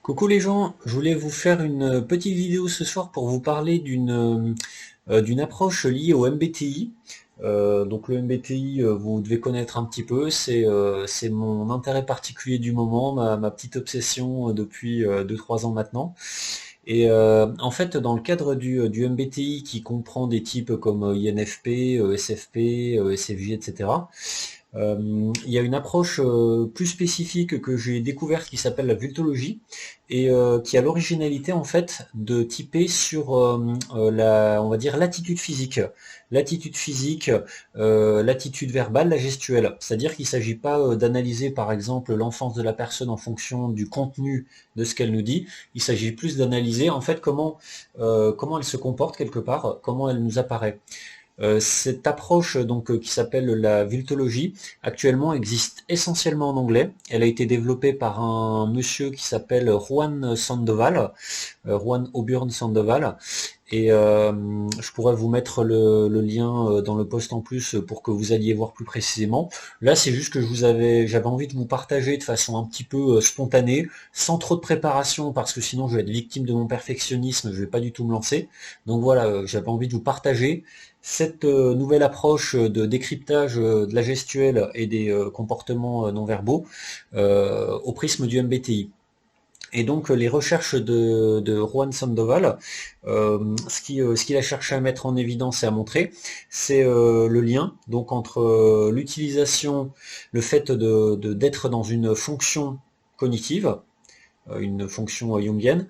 Coucou les gens, je voulais vous faire une petite vidéo ce soir pour vous parler d'une approche liée au MBTI. Donc le MBTI, vous devez connaître un petit peu, c'est mon intérêt particulier du moment, ma petite obsession depuis 2-3 ans maintenant. Et en fait, dans le cadre du MBTI qui comprend des types comme INFP, SFP, SFJ, etc., il y a une approche plus spécifique que j'ai découverte qui s'appelle la vultologie et qui a l'originalité en fait de typer sur on va dire l'attitude physique, l'attitude verbale, la gestuelle. C'est-à-dire qu'il ne s'agit pas d'analyser par exemple l'enfance de la personne en fonction du contenu de ce qu'elle nous dit. Il s'agit plus d'analyser en fait comment elle se comporte quelque part, comment elle nous apparaît. Cette approche donc qui s'appelle la vultologie actuellement existe essentiellement en anglais. Elle a été développée par un monsieur qui s'appelle Juan Sandoval, Juan Auburn Sandoval. Et je pourrais vous mettre le lien dans le post en plus pour que vous alliez voir plus précisément. Là, c'est juste que j'avais envie de vous partager de façon un petit peu spontanée, sans trop de préparation, parce que sinon je vais être victime de mon perfectionnisme, je vais pas du tout me lancer. Donc voilà, j'avais envie de vous partager cette nouvelle approche de décryptage de la gestuelle et des comportements non verbaux au prisme du MBTI. Et donc les recherches de Juan Sandoval, ce qu'il a cherché à mettre en évidence et à montrer, c'est le lien donc entre l'utilisation, le fait d'être dans une fonction cognitive, une fonction jungienne,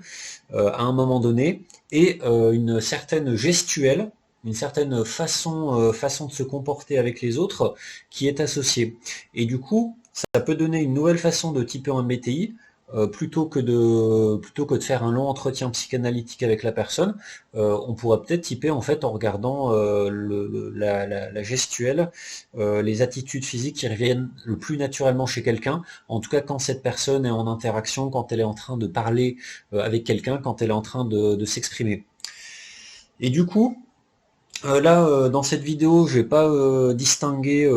à un moment donné, et une certaine gestuelle, une certaine façon de se comporter avec les autres qui est associée. Et du coup, ça peut donner une nouvelle façon de typer un MBTI, plutôt que de faire un long entretien psychanalytique avec la personne, on pourrait peut-être typer en fait en regardant la gestuelle, les attitudes physiques qui reviennent le plus naturellement chez quelqu'un, en tout cas quand cette personne est en interaction, quand elle est en train de parler avec quelqu'un, quand elle est en train de s'exprimer. Et du coup, là, dans cette vidéo, je vais pas distinguer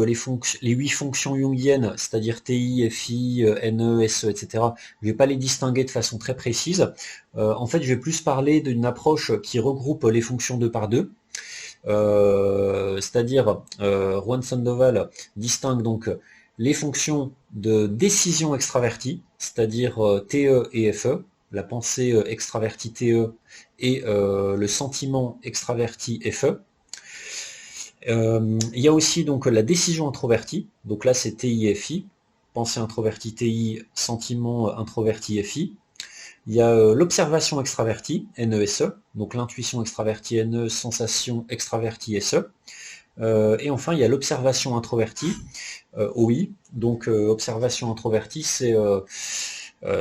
les 8 fonctions jungiennes, c'est-à-dire TI, FI, NE, SE, etc. Je vais pas les distinguer de façon très précise. En fait, je vais plus parler d'une approche qui regroupe les fonctions deux par deux. C'est-à-dire, Juan Sandoval distingue donc les fonctions de décision extravertie, c'est-à-dire TE et FE, la pensée extravertie TE et le sentiment extraverti FE. Il y a aussi donc la décision introvertie, donc là c'est TI et FI, pensée introvertie TI, sentiment introverti FI. Il y a l'observation extravertie, NESE, donc l'intuition extravertie NE, sensation extravertie SE. Et enfin, il y a l'observation introvertie, OI, donc observation introvertie, c'est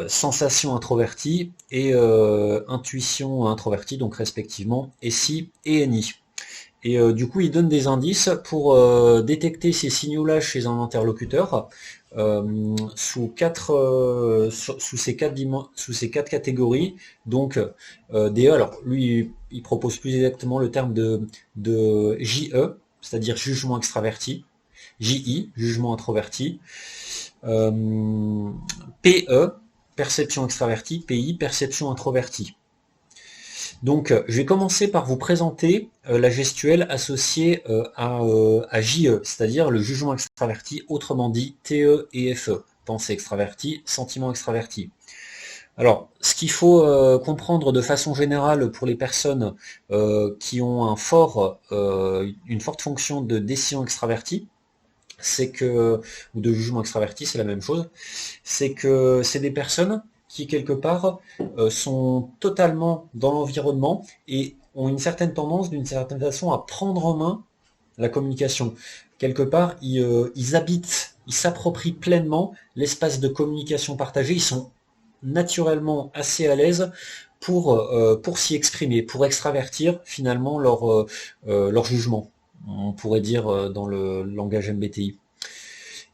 sensation introvertie et intuition introvertie, donc respectivement SI et NI. Et du coup, il donne des indices pour détecter ces signaux-là chez un interlocuteur sous ces quatre catégories. Donc DE, alors lui, il propose plus exactement le terme de JE, c'est-à-dire jugement extraverti, JI, jugement introverti, PE, perception extravertie, PI, perception introvertie. Donc, je vais commencer par vous présenter la gestuelle associée à JE, c'est-à-dire le jugement extraverti, autrement dit TE et FE, pensée extravertie, sentiment extraverti. Alors, ce qu'il faut comprendre de façon générale pour les personnes qui ont une forte fonction de décision extravertie, ou de jugement extraverti, c'est la même chose, c'est que c'est des personnes qui, quelque part, sont totalement dans l'environnement et ont une certaine tendance, d'une certaine façon, à prendre en main la communication. Quelque part, ils habitent, ils s'approprient pleinement l'espace de communication partagée, ils sont naturellement assez à l'aise pour s'y exprimer, pour extravertir finalement leur jugement, on pourrait dire dans le langage MBTI.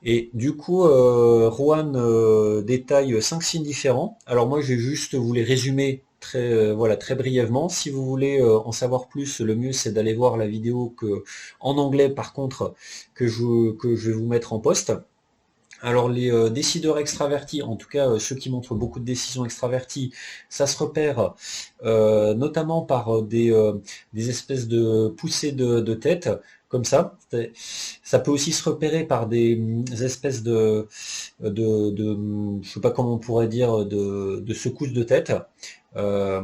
Et du coup, Juan détaille 5 signes différents. Alors moi, je vais juste vous les résumer voilà, très brièvement. Si vous voulez en savoir plus, le mieux c'est d'aller voir la vidéo en anglais par contre que je vais vous mettre en post. Alors les décideurs extravertis, en tout cas ceux qui montrent beaucoup de décisions extraverties, ça se repère notamment par des espèces de poussées de tête, comme ça. Ça peut aussi se repérer par des espèces je sais pas comment on pourrait dire, de secousses de tête. Euh,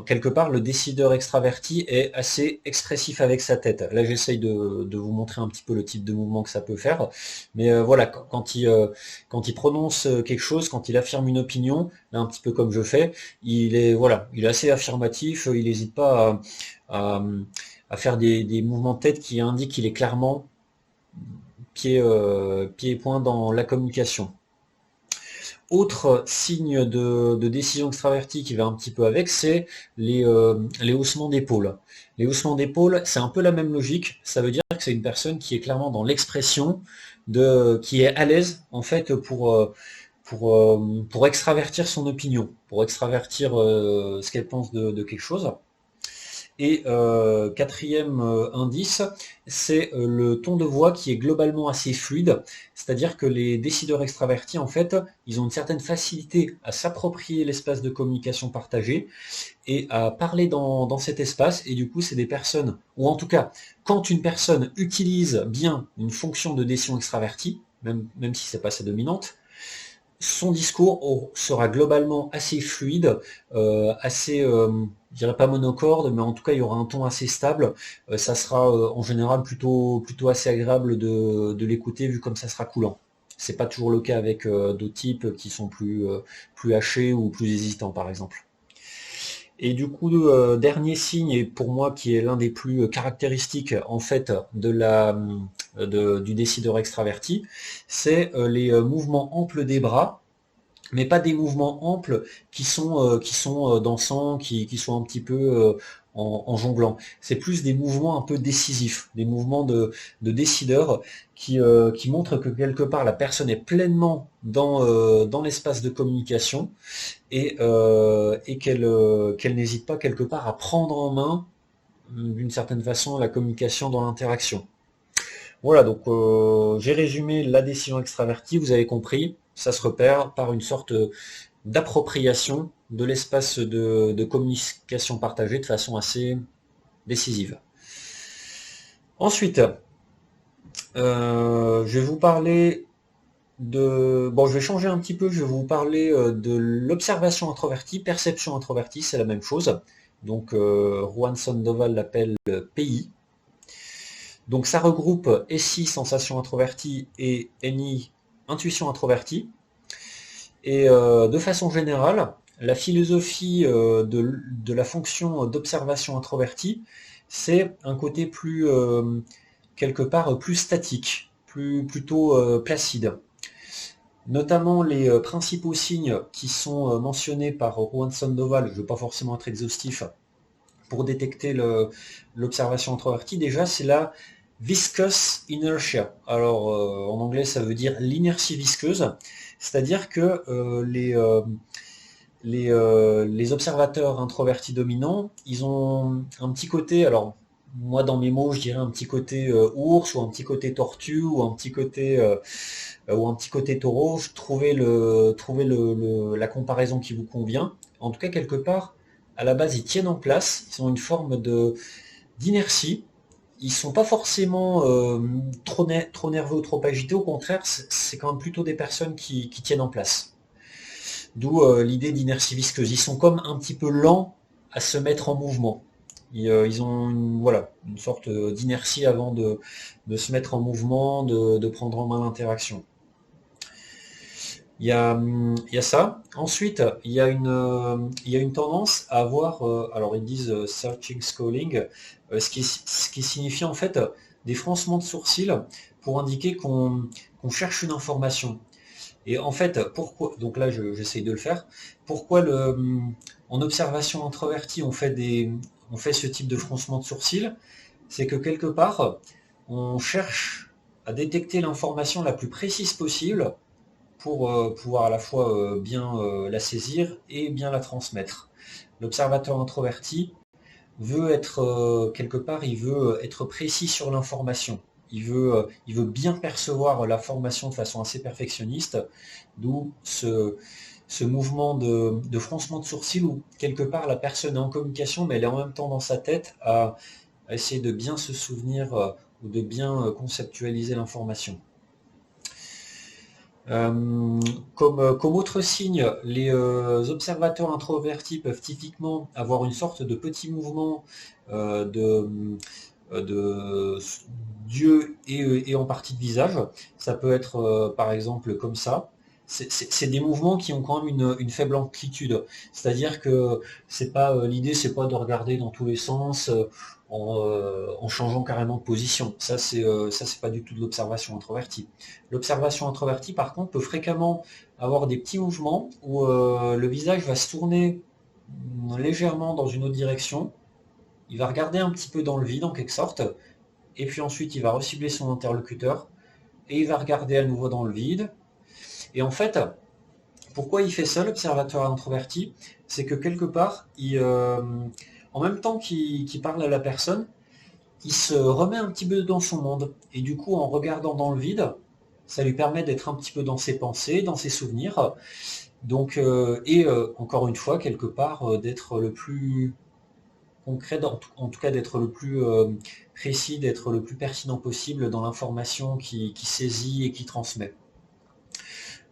Quelque part, le décideur extraverti est assez expressif avec sa tête. Là, j'essaye de vous montrer un petit peu le type de mouvement que ça peut faire. Mais voilà, quand il prononce quelque chose, quand il affirme une opinion, là, un petit peu comme je fais, voilà, il est assez affirmatif, il n'hésite pas à, à faire des mouvements de tête qui indiquent qu'il est clairement pied et point dans la communication. Autre signe de décision extravertie qui va un petit peu avec, c'est les haussements d'épaule. Les haussements d'épaule, c'est un peu la même logique. Ça veut dire que c'est une personne qui est clairement dans l'expression, qui est à l'aise en fait pour extravertir son opinion, pour extravertir ce qu'elle pense de quelque chose. Et quatrième indice, c'est le ton de voix qui est globalement assez fluide, c'est-à-dire que les décideurs extravertis, en fait, ils ont une certaine facilité à s'approprier l'espace de communication partagé et à parler dans cet espace, et du coup, c'est des personnes, ou en tout cas, quand une personne utilise bien une fonction de décision extravertie, même si c'est pas sa dominante, son discours sera globalement assez fluide, assez, je dirais pas monocorde, mais en tout cas il y aura un ton assez stable. Ça sera en général plutôt assez agréable de l'écouter vu comme ça sera coulant. C'est pas toujours le cas avec d'autres types qui sont plus hachés ou plus hésitants par exemple. Et du coup, dernier signe, et pour moi qui est l'un des plus caractéristiques en fait du décideur extraverti, c'est les mouvements amples des bras, mais pas des mouvements amples qui sont dansants, qui sont un petit peu en jonglant. C'est plus des mouvements un peu décisifs, des mouvements de décideurs qui montrent que quelque part la personne est pleinement dans l'espace de communication et qu'elle n'hésite pas quelque part à prendre en main d'une certaine façon la communication dans l'interaction. Voilà, donc j'ai résumé la décision extravertie, vous avez compris, ça se repère par une sorte d'appropriation de l'espace de communication partagée de façon assez décisive. Ensuite, je vais vous parler Bon, je vais changer un petit peu, je vais vous parler de l'observation introvertie, perception introvertie, c'est la même chose. Donc, Juan Sandoval l'appelle PI. Donc ça regroupe SI, sensation introvertie, et NI, intuition introvertie. Et de façon générale, la philosophie de la fonction d'observation introvertie, c'est un côté plus, quelque part, plus statique, plutôt placide. Notamment les principaux signes qui sont mentionnés par Juan Sandoval, je ne vais pas forcément être exhaustif, pour détecter l'observation introvertie, déjà c'est la viscous inertia. Alors en anglais ça veut dire l'inertie visqueuse, c'est-à-dire que les observateurs introvertis dominants, ils ont un petit côté, alors moi dans mes mots je dirais un petit côté ours ou un petit côté tortue ou un petit côté taureau, trouvez la comparaison qui vous convient. En tout cas quelque part, à la base ils tiennent en place, ils ont une forme d'inertie, ils sont pas forcément trop nerveux ou trop agités, au contraire c'est quand même plutôt des personnes qui tiennent en place. D'où l'idée d'inertie visqueuse. Ils sont comme un petit peu lents à se mettre en mouvement. Ils ont voilà, une sorte d'inertie avant de se mettre en mouvement, de prendre en main l'interaction. Il y a ça. Ensuite, il y a une tendance à avoir, alors ils disent searching scrolling, ce qui signifie en fait des froncements de sourcils pour indiquer qu'on cherche une information. Et en fait, pourquoi, donc là j'essaye de le faire, pourquoi en observation introvertie on fait ce type de froncement de sourcils, c'est que quelque part, on cherche à détecter l'information la plus précise possible pour pouvoir à la fois bien la saisir et bien la transmettre. L'observateur introverti veut être quelque part, il veut être précis sur l'information. il veut bien percevoir l'information de façon assez perfectionniste, d'où ce mouvement de froncement de sourcil où quelque part la personne est en communication, mais elle est en même temps dans sa tête à essayer de bien se souvenir ou de bien conceptualiser l'information. Comme autre signe, les observateurs introvertis peuvent typiquement avoir une sorte de petit mouvement de d'yeux et en partie de visage. Ça peut être par exemple comme ça. C'est des mouvements qui ont quand même une faible amplitude. C'est-à-dire que l'idée, c'est pas de regarder dans tous les sens en changeant carrément de position. Ça, c'est pas du tout de l'observation introvertie. L'observation introvertie, par contre, peut fréquemment avoir des petits mouvements où le visage va se tourner légèrement dans une autre direction. Il va regarder un petit peu dans le vide en quelque sorte, et puis ensuite il va recibler son interlocuteur, et il va regarder à nouveau dans le vide. Et en fait, pourquoi il fait ça, l'observateur introverti? C'est que quelque part, en même temps qu'il parle à la personne, il se remet un petit peu dans son monde. Et du coup, en regardant dans le vide, ça lui permet d'être un petit peu dans ses pensées, dans ses souvenirs. Donc, encore une fois, quelque part, d'être le plus concret, en tout cas d'être le plus précis, d'être le plus pertinent possible dans l'information qui saisit et qui transmet.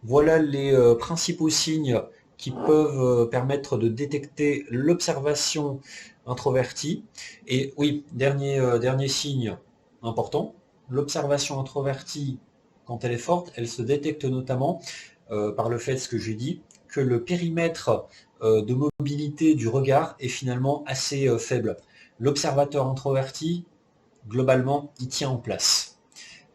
Voilà les principaux signes qui peuvent permettre de détecter l'observation introvertie. Et oui, dernier signe important, l'observation introvertie, quand elle est forte, elle se détecte notamment par le fait, ce que j'ai dit, que le périmètre de mobilité du regard est finalement assez faible. L'observateur introverti, globalement, il tient en place.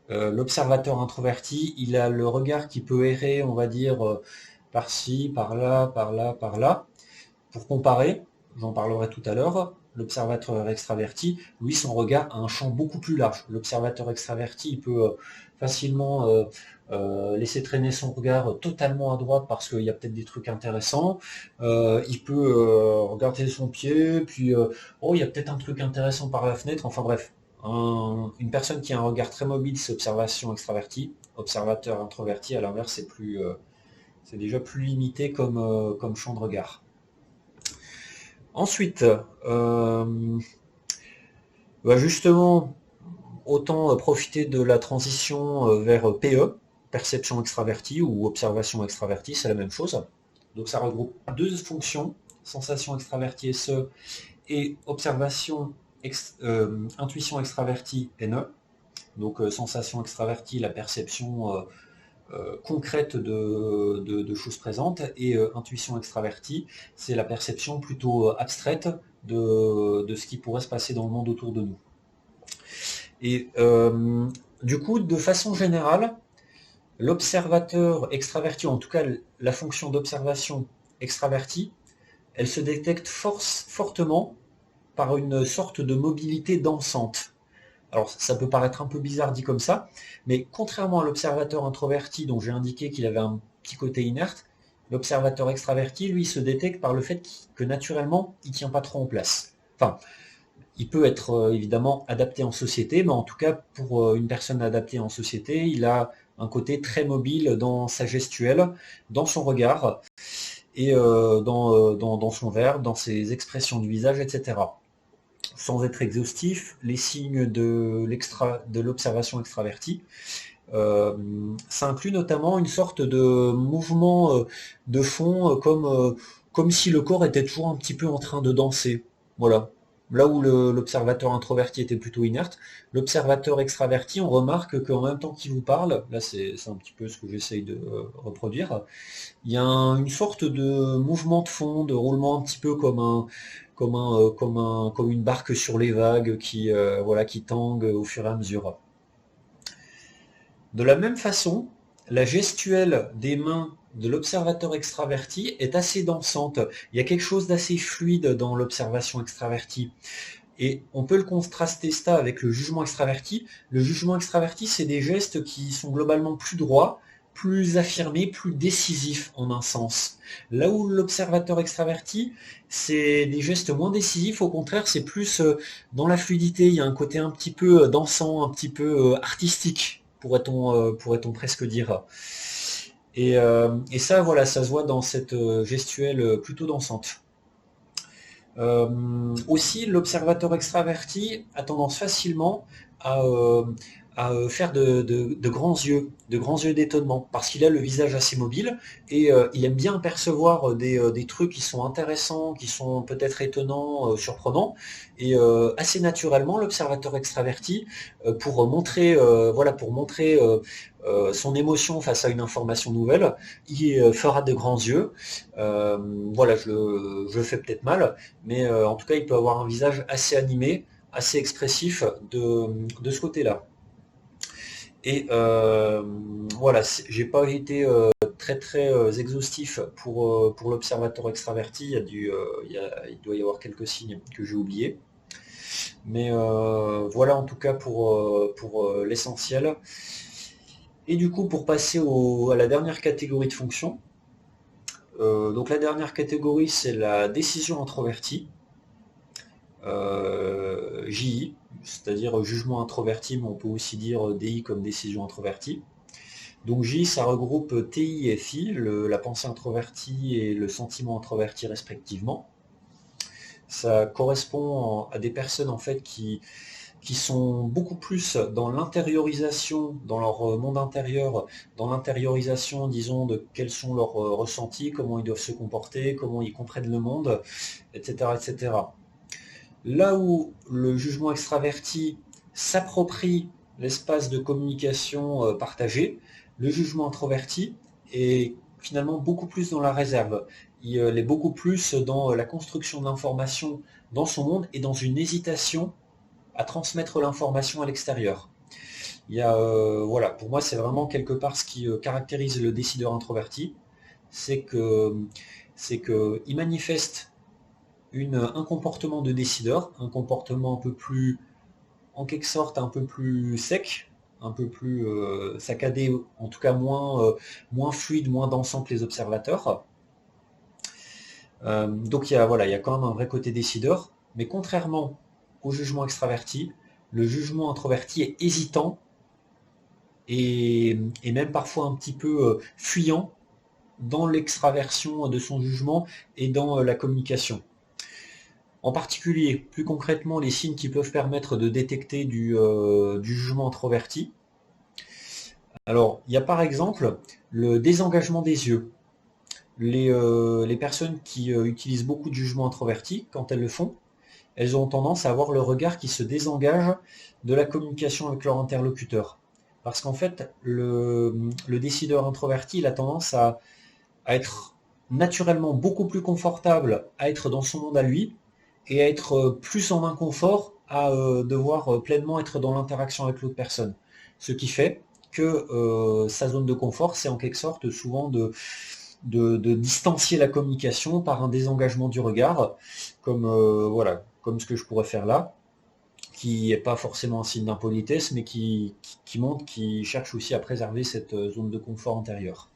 L'observateur introverti, il a le regard qui peut errer, on va dire, par-ci, par-là, par-là, par-là. Pour comparer, j'en parlerai tout à l'heure, l'observateur extraverti, lui, son regard a un champ beaucoup plus large. L'observateur extraverti, il peut facilement laisser traîner son regard totalement à droite parce qu'il y a peut-être des trucs intéressants. Il peut regarder son pied, puis oh, il y a peut-être un truc intéressant par la fenêtre. Enfin bref, une personne qui a un regard très mobile, c'est observation extravertie. Observateur introverti, à l'inverse, c'est déjà plus limité comme champ de regard. Ensuite, justement, autant profiter de la transition vers PE, perception extravertie ou observation extravertie, c'est la même chose. Donc ça regroupe deux fonctions, sensation extravertie SE et observation intuition extravertie NE. Donc sensation extravertie, la perception concrète de choses présentes, et intuition extravertie, c'est la perception plutôt abstraite de ce qui pourrait se passer dans le monde autour de nous. Et du coup, de façon générale, l'observateur extraverti, en tout cas la fonction d'observation extravertie, elle se détecte fortement par une sorte de mobilité dansante. Alors ça peut paraître un peu bizarre dit comme ça, mais contrairement à l'observateur introverti dont j'ai indiqué qu'il avait un petit côté inerte, l'observateur extraverti, lui, se détecte par le fait que naturellement, il ne tient pas trop en place. Enfin, il peut être évidemment adapté en société, mais en tout cas, pour une personne adaptée en société, il a un côté très mobile dans sa gestuelle, dans son regard, et dans son verbe, dans ses expressions du visage, etc. Sans être exhaustif, les signes de l'observation extravertie, ça inclut notamment une sorte de mouvement de fond, comme si le corps était toujours un petit peu en train de danser. Voilà. Là où l'observateur introverti était plutôt inerte, l'observateur extraverti, on remarque qu'en même temps qu'il vous parle, là c'est un petit peu ce que j'essaye de reproduire, il y a une sorte de mouvement de fond, de roulement un petit peu comme une barque sur les vagues qui tangue au fur et à mesure. De la même façon, la gestuelle des mains de l'observateur extraverti est assez dansante. Il y a quelque chose d'assez fluide dans l'observation extravertie. Et on peut le contraster ça avec le jugement extraverti. Le jugement extraverti, c'est des gestes qui sont globalement plus droits, plus affirmé, plus décisif en un sens. Là où l'observateur extraverti, c'est des gestes moins décisifs, au contraire, c'est plus dans la fluidité, il y a un côté un petit peu dansant, un petit peu artistique, pourrait-on presque dire. Et ça, voilà, ça se voit dans cette gestuelle plutôt dansante. Aussi, l'observateur extraverti a tendance facilement à, euh, à faire de grands yeux d'étonnement, parce qu'il a le visage assez mobile et il aime bien percevoir des trucs qui sont intéressants, qui sont peut-être étonnants, surprenants. Et assez naturellement, l'observateur extraverti, pour montrer son émotion face à une information nouvelle, il fera de grands yeux. Voilà, je le fais peut-être mal, mais en tout cas, il peut avoir un visage assez animé, assez expressif de ce côté-là. Et voilà, j'ai pas été très exhaustif pour l'observateur extraverti. Il doit y avoir quelques signes que j'ai oubliés. Mais voilà en tout cas pour l'essentiel. Et du coup, pour passer à la dernière catégorie de fonctions, donc la dernière catégorie, c'est la décision introvertie. JI, c'est-à-dire jugement introverti, mais on peut aussi dire DI comme décision introvertie. Donc J, ça regroupe TI et FI, la pensée introvertie et le sentiment introverti respectivement. Ça correspond à des personnes en fait qui sont beaucoup plus dans l'intériorisation, dans leur monde intérieur, dans l'intériorisation, disons, de quels sont leurs ressentis, comment ils doivent se comporter, comment ils comprennent le monde, etc., etc. Là où le jugement extraverti s'approprie l'espace de communication partagé, le jugement introverti est finalement beaucoup plus dans la réserve. Il est beaucoup plus dans la construction d'informations dans son monde et dans une hésitation à transmettre l'information à l'extérieur. Voilà, pour moi, c'est vraiment quelque part ce qui caractérise le décideur introverti, c'est qu'il manifeste un comportement de décideur, un comportement un peu plus, en quelque sorte, un peu plus sec, un peu plus saccadé, en tout cas moins fluide, moins dansant que les observateurs. Donc il y a quand même un vrai côté décideur, mais contrairement au jugement extraverti, le jugement introverti est hésitant et même parfois un petit peu fuyant dans l'extraversion de son jugement et dans la communication. En particulier, plus concrètement, les signes qui peuvent permettre de détecter du jugement introverti. Alors, il y a par exemple le désengagement des yeux. Les personnes qui utilisent beaucoup de jugement introverti, quand elles le font, elles ont tendance à avoir le regard qui se désengage de la communication avec leur interlocuteur. Parce qu'en fait, le décideur introverti, il a tendance à être naturellement beaucoup plus confortable à être dans son monde à lui et à être plus en inconfort à devoir pleinement être dans l'interaction avec l'autre personne. Ce qui fait que sa zone de confort, c'est en quelque sorte souvent de distancier la communication par un désengagement du regard, comme ce que je pourrais faire là, qui n'est pas forcément un signe d'impolitesse, mais qui montre qu'il cherche aussi à préserver cette zone de confort intérieure.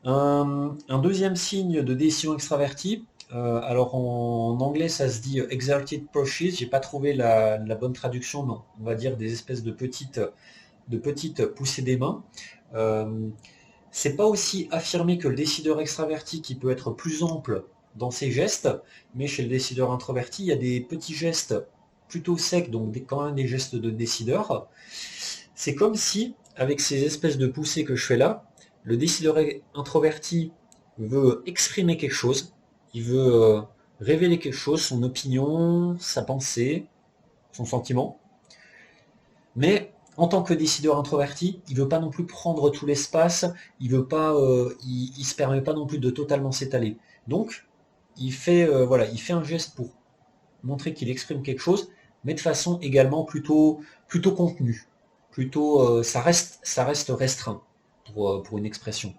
Un deuxième signe de décision extravertie, alors en anglais ça se dit exerted pushes, j'ai pas trouvé la bonne traduction, mais on va dire des espèces de petites poussées des mains. C'est pas aussi affirmé que le décideur extraverti qui peut être plus ample dans ses gestes, mais chez le décideur introverti, il y a des petits gestes plutôt secs, donc quand même des gestes de décideur. C'est comme si, avec ces espèces de poussées que je fais là, le décideur introverti veut exprimer quelque chose, il veut révéler quelque chose, son opinion, sa pensée, son sentiment. Mais en tant que décideur introverti, il ne veut pas non plus prendre tout l'espace, il se permet pas non plus de totalement s'étaler. Donc, il fait un geste pour montrer qu'il exprime quelque chose, mais de façon également plutôt contenue. Ça reste restreint pour une expression.